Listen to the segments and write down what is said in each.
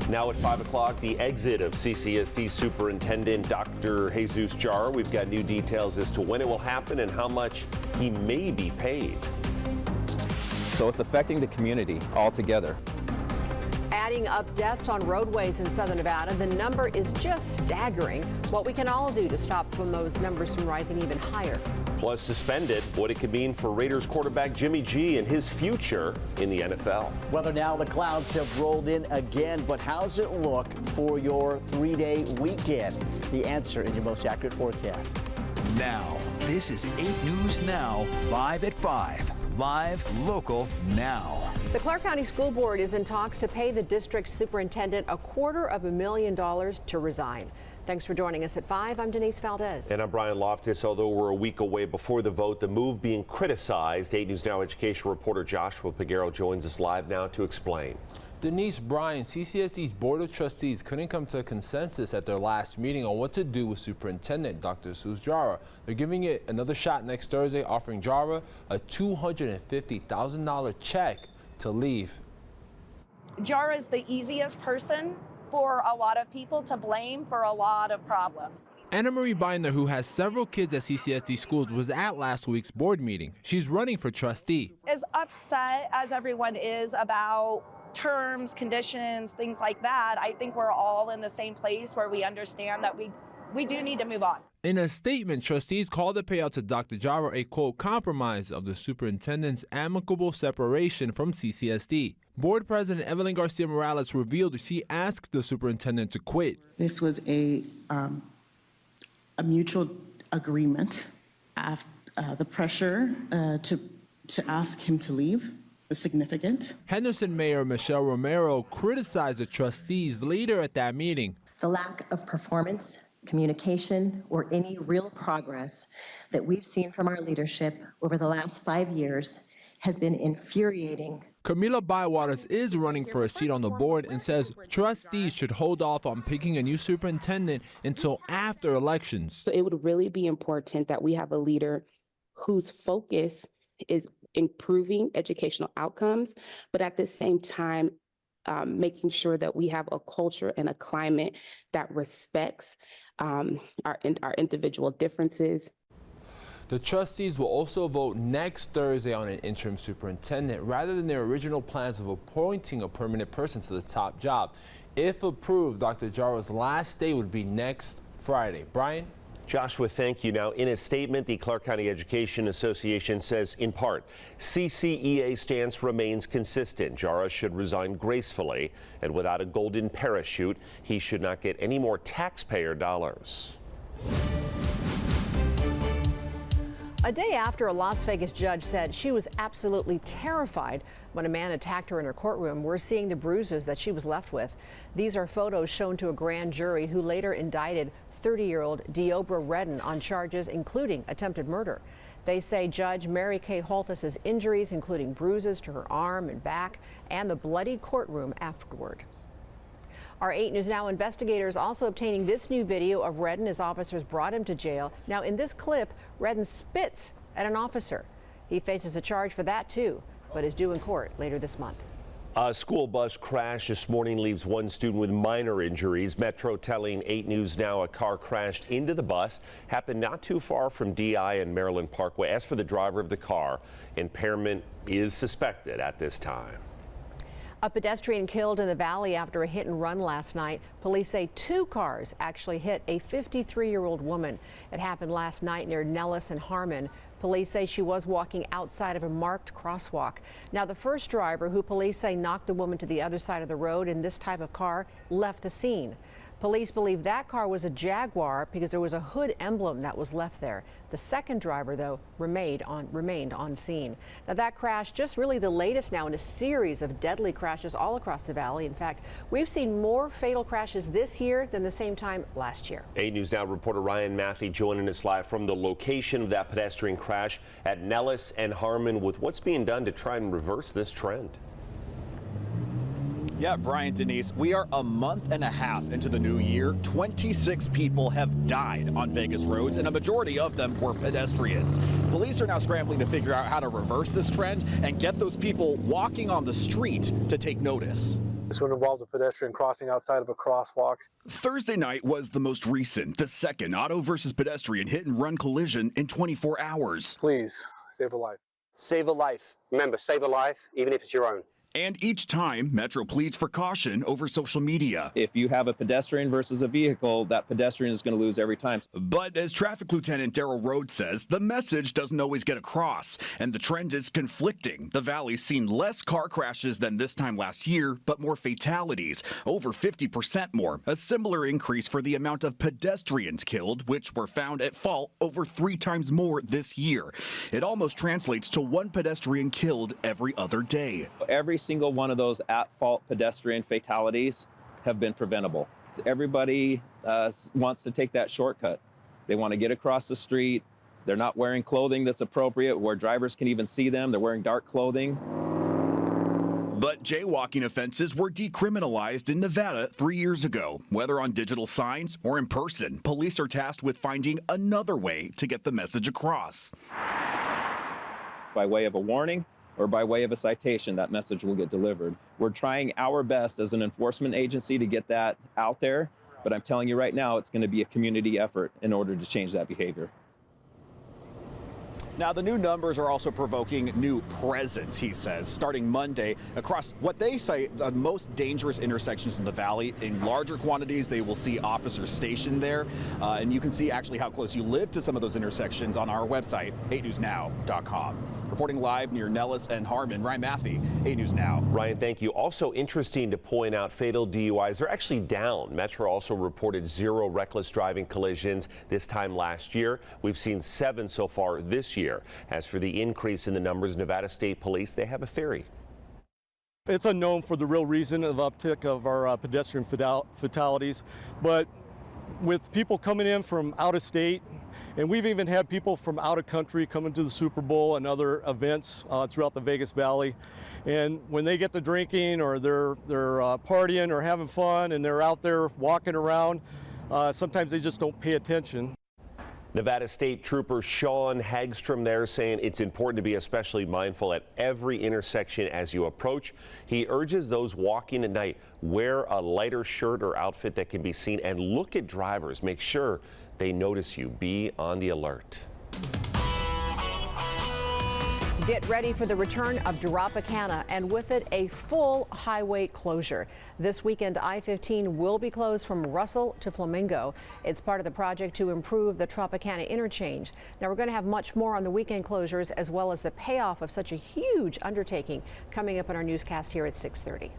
Now at 5 o'clock, the exit of CCSD Superintendent Dr. Jesus Jara. We've got new details as to when it will happen and how much he may be paid. So it's affecting the community altogether. Adding up deaths on roadways in southern Nevada, the number is just staggering. What we can all do to stop those numbers from rising even higher. Plus, suspended, what it could mean for Raiders quarterback Jimmy G and his future in the NFL. Weather now, the clouds have rolled in again, but how's it look for your three-day weekend? The answer in your most accurate forecast. Now, this is 8 News Now, live at 5. Live, local, now. The Clark County School Board is in talks to pay the district superintendent $250,000 to resign. Thanks for joining us at 5. I'm Denise Valdez. And I'm Brian Loftus. Although we're a week away before the vote, the move being criticized. 8 News Now education reporter Joshua Piguero joins us live now to explain. Denise, Brian, CCSD's Board of Trustees couldn't come to a consensus at their last meeting on what to do with Superintendent Dr. Jesus Jara. They're giving it another shot next Thursday, offering Jara a $250,000 check to leave. Jara is the easiest person for a lot of people to blame for a lot of problems. Anna Marie Binder, who has several kids at CCSD schools, was at last week's board meeting. She's running for trustee. As upset as everyone is about terms, conditions, things like that, I think we're all in the same place where we understand that we do need to move on. In a statement, trustees called the payout to Dr. Jara a, quote, compromise of the superintendent's amicable separation from CCSD. Board President Evelyn Garcia Morales revealed she asked the superintendent to quit. This was a mutual agreement. The pressure to ask him to leave is significant. Henderson Mayor Michelle Romero criticized the trustees later at that meeting. The lack of performance, communication, or any real progress that we've seen from our leadership over the last 5 years has been infuriating. Camila Bywaters is running for a seat on the board and says trustees should hold off on picking a new superintendent until after elections. So it would really be important that we have a leader whose focus is improving educational outcomes, but at the same time, making sure that we have a culture and a climate that respects our individual differences. The trustees will also vote next Thursday on an interim superintendent rather than their original plans of appointing a permanent person to the top job. If approved, Dr. Jara's last day would be next Friday. Brian? Joshua, thank you. Now, in a statement, the Clark County Education Association says, in part, CCEA stance remains consistent. Jara should resign gracefully and without a golden parachute. He should not get any more taxpayer dollars. A day after a Las Vegas judge said she was absolutely terrified when a man attacked her in her courtroom, we're seeing the bruises that she was left with. These are photos shown to a grand jury who later indicted 30-year-old Deobra Redden on charges including attempted murder. They say Judge Mary Kay Holthus's injuries, including bruises to her arm and back, and the bloodied courtroom afterward. Our 8 News Now investigators also obtaining this new video of Redden as officers brought him to jail. Now, in this clip, Redden spits at an officer. He faces a charge for that, too, but is due in court later this month. A school bus crash this morning leaves one student with minor injuries. Metro telling 8 News Now a car crashed into the bus. Happened not too far from DI and Maryland Parkway. As for the driver of the car, impairment is suspected at this time. A pedestrian killed in the valley after a hit and run last night. Police say 2 cars actually hit a 53-year-old woman. It happened last night near Nellis and Harmon. Police say she was walking outside of a marked crosswalk. Now, the first driver, who police say knocked the woman to the other side of the road in this type of car, left the scene. Police believe that car was a Jaguar because there was a hood emblem that was left there. The second driver, though, remained on scene. Now, that crash just really the latest now in a series of deadly crashes all across the valley. In fact, we've seen more fatal crashes this year than the same time last year. 8 News Now reporter Ryan Matthew joining us live from the location of that pedestrian crash at Nellis and Harmon with what's being done to try and reverse this trend. Yeah, Brian, Denise, we are a month and a half into the new year. 26 people have died on Vegas roads, and a majority of them were pedestrians. Police are now scrambling to figure out how to reverse this trend and get those people walking on the street to take notice. This one involves a pedestrian crossing outside of a crosswalk. Thursday night was the most recent, the second auto versus pedestrian hit and run collision in 24 hours. Please, save a life. Save a life. Remember, save a life, even if it's your own. And each time, Metro pleads for caution over social media. If you have a pedestrian versus a vehicle, that pedestrian is going to lose every time. But as Traffic Lieutenant Daryl Rhodes says, the message doesn't always get across, and the trend is conflicting. The Valley's seen less car crashes than this time last year, but more fatalities, over 50% more, a similar increase for the amount of pedestrians killed, which were found at fault over 3 times more this year. It almost translates to 1 pedestrian killed every other day. Every single one of those at-fault pedestrian fatalities have been preventable. Everybody wants to take that shortcut. They want to get across the street. They're not wearing clothing that's appropriate where drivers can even see them. They're wearing dark clothing. But jaywalking offenses were decriminalized in Nevada 3 years ago. Whether on digital signs or in person, police are tasked with finding another way to get the message across. By way of a warning, or by way of a citation, that message will get delivered. We're trying our best as an enforcement agency to get that out there, but I'm telling you right now, it's going to be a community effort in order to change that behavior. Now, the new numbers are also provoking new presence, he says, starting Monday across what they say the most dangerous intersections in the Valley. In larger quantities, they will see officers stationed there. And you can see actually how close you live to some of those intersections on our website, 8newsnow.com. Reporting live near Nellis and Harmon, Ryan Matthey, 8 News Now. Ryan, thank you. Also interesting to point out, fatal DUIs are actually down. Metro also reported 0 reckless driving collisions this time last year. We've seen 7 so far this year. As for the increase in the numbers, Nevada State Police, they have a theory. It's unknown for the real reason of uptick of our pedestrian fatalities, but with people coming in from out of state, and we've even had people from out of country coming to the Super Bowl and other events throughout the Vegas Valley. And when they get to drinking or they're partying or having fun and they're out there walking around, sometimes they just don't pay attention. Nevada State Trooper Sean Hagstrom there saying it's important to be especially mindful at every intersection as you approach. He urges those walking at night, wear a lighter shirt or outfit that can be seen and look at drivers. Make sure they notice you. Be on the alert. Get ready for the return of Tropicana, and with it a full highway closure. This weekend, I-15 will be closed from Russell to Flamingo. It's part of the project to improve the Tropicana interchange. Now, we're going to have much more on the weekend closures as well as the payoff of such a huge undertaking coming up in our newscast here at 6:30.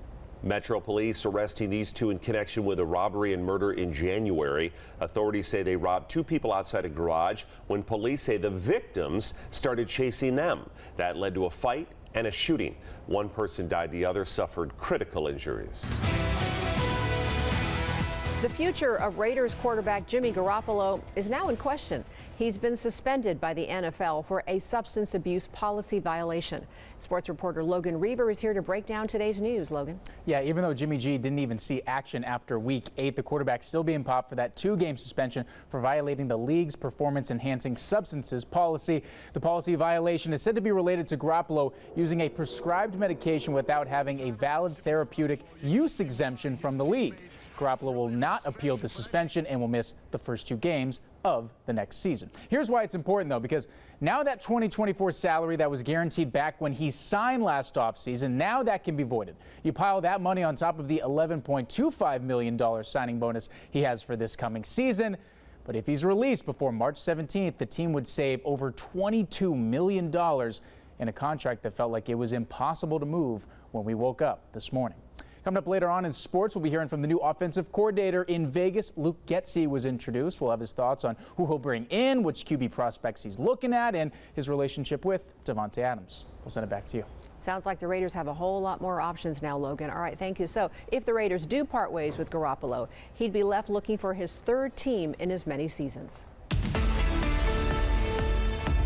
Metro Police arresting these 2 in connection with a robbery and murder in January. Authorities say they robbed 2 people outside a garage when police say the victims started chasing them. That led to a fight and a shooting. 1 person died, the other suffered critical injuries. The future of Raiders quarterback Jimmy Garoppolo is now in question. He's been suspended by the NFL for a substance abuse policy violation. Sports reporter Logan Reaver is here to break down today's news. Logan. Yeah, even though Jimmy G didn't even see action after Week 8, the quarterback still being popped for that 2-game suspension for violating the league's performance-enhancing substances policy. The policy violation is said to be related to Garoppolo using a prescribed medication without having a valid therapeutic use exemption from the league. Garoppolo will not appeal the suspension and will miss the first 2 games of the next season. Here's why it's important, though, because now that 2024 salary that was guaranteed back when he signed last offseason, now that can be voided. You pile that money on top of the $11.25 million signing bonus he has for this coming season. But if he's released before March 17th, the team would save over $22 million in a contract that felt like it was impossible to move when we woke up this morning. Coming up later on in sports, we'll be hearing from the new offensive coordinator in Vegas. Luke Getsy was introduced. We'll have his thoughts on who he'll bring in, which QB prospects he's looking at, and his relationship with Davante Adams. We'll send it back to you. Sounds like the Raiders have a whole lot more options now, Logan. All right, thank you. So if the Raiders do part ways with Garoppolo, he'd be left looking for his 3rd team in as many seasons.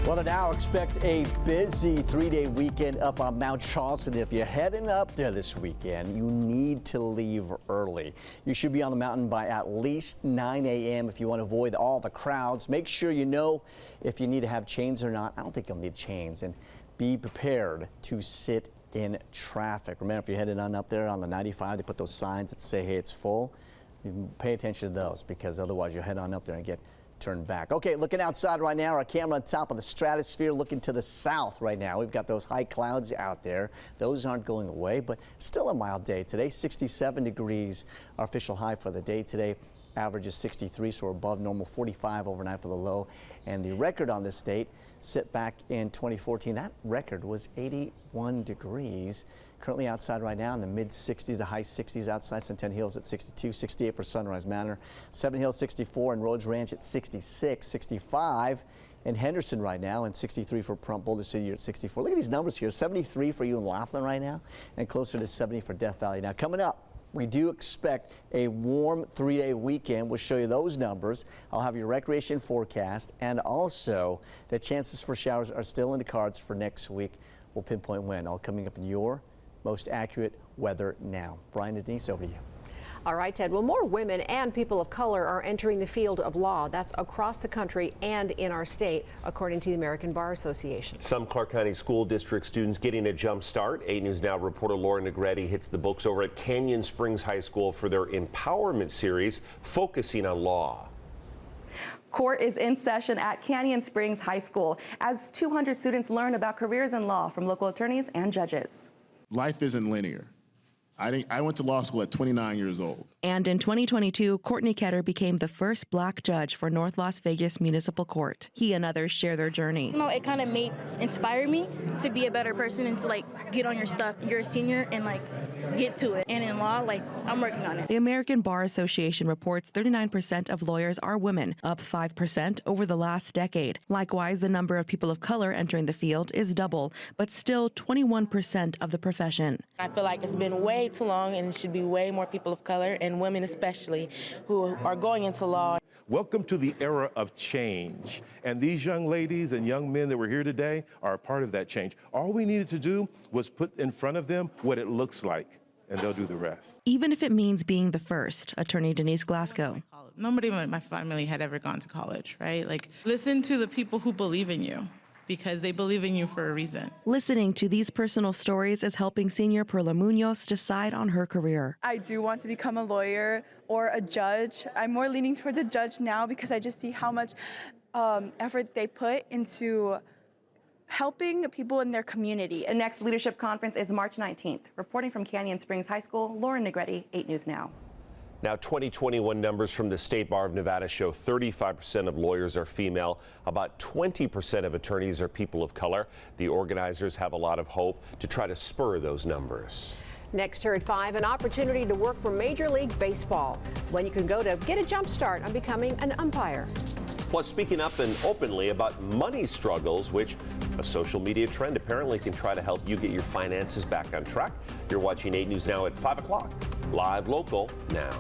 Well, now expect a busy 3-day weekend up on Mount Charleston. If you're heading up there this weekend, you need to leave early. You should be on the mountain by at least 9 a.m. if you want to avoid all the crowds. Make sure you know if you need to have chains or not. I don't think you'll need chains. And be prepared to sit in traffic. Remember, if you're headed on up there on the 95, they put those signs that say, hey, it's full. You pay attention to those, because otherwise you'll head on up there and get turned back. Okay, looking outside right now, our camera on top of the stratosphere, looking to the south right now. We've got those high clouds out there. Those aren't going away, but still a mild day today. 67 degrees, our official high for the day today. Average is 63, so we're above normal. 45 overnight for the low. And the record on this date, set back in 2014, that record was 81 degrees. Currently outside right now in the mid-60s, the high 60s outside. Centennial Hills at 62, 68 for Sunrise Manor. Seven Hills 64 and Rhodes Ranch at 66, 65 in Henderson right now, and 63 for Pahrump. Boulder City, you're at 64. Look at these numbers here. 73 for you in Laughlin right now, and closer to 70 for Death Valley. Now coming up, we do expect a warm 3-day weekend. We'll show you those numbers. I'll have your recreation forecast, and also the chances for showers are still in the cards for next week. We'll pinpoint when. All coming up in your most accurate weather now. Brian and Denise, over to you. All right, Ted. Well, more women and people of color are entering the field of law. That's across the country and in our state, according to the American Bar Association. Some Clark County School District students getting a jump start. 8 News Now reporter Laura Negretti hits the books over at Canyon Springs High School for their Empowerment Series, focusing on law. Court is in session at Canyon Springs High School as 200 students learn about careers in law from local attorneys and judges. Life isn't linear. I went to law school at 29 years old. And in 2022, Courtney Ketter became the first Black judge for North Las Vegas Municipal Court. He and others share their journey. You know, it kind of inspired me to be a better person and to get on your stuff. You're a senior and get to it. And in law, I'm working on it. The American Bar Association reports 39% of lawyers are women, up 5% over the last decade. Likewise, the number of people of color entering the field is double, but still 21% of the profession. I feel like it's been way too long, and it should be way more people of color, and women especially, who are going into law. Welcome to the era of change. And these young ladies and young men that were here today are a part of that change. All we needed to do was put in front of them what it looks like, and they'll do the rest. Even if it means being the first, attorney Denise Glasgow. Nobody in my family had ever gone to college, right? Listen to the people who believe in you, because they believe in you for a reason. Listening to these personal stories is helping senior Perla Munoz decide on her career. I do want to become a lawyer or a judge. I'm more leaning towards a judge now because I just see how much effort they put into helping people in their community. The next leadership conference is March 19th. Reporting from Canyon Springs High School, Laura Negretti, 8 News Now. Now, 2021 numbers from the State Bar of Nevada show 35% of lawyers are female. About 20% of attorneys are people of color. The organizers have a lot of hope to try to spur those numbers. Next here at 5, an opportunity to work for Major League Baseball, when you can go to get a jump start on becoming an umpire. Plus, speaking up and openly about money struggles, which a social media trend apparently can try to help you get your finances back on track. You're watching 8 News Now at 5 o'clock. Live, local, now.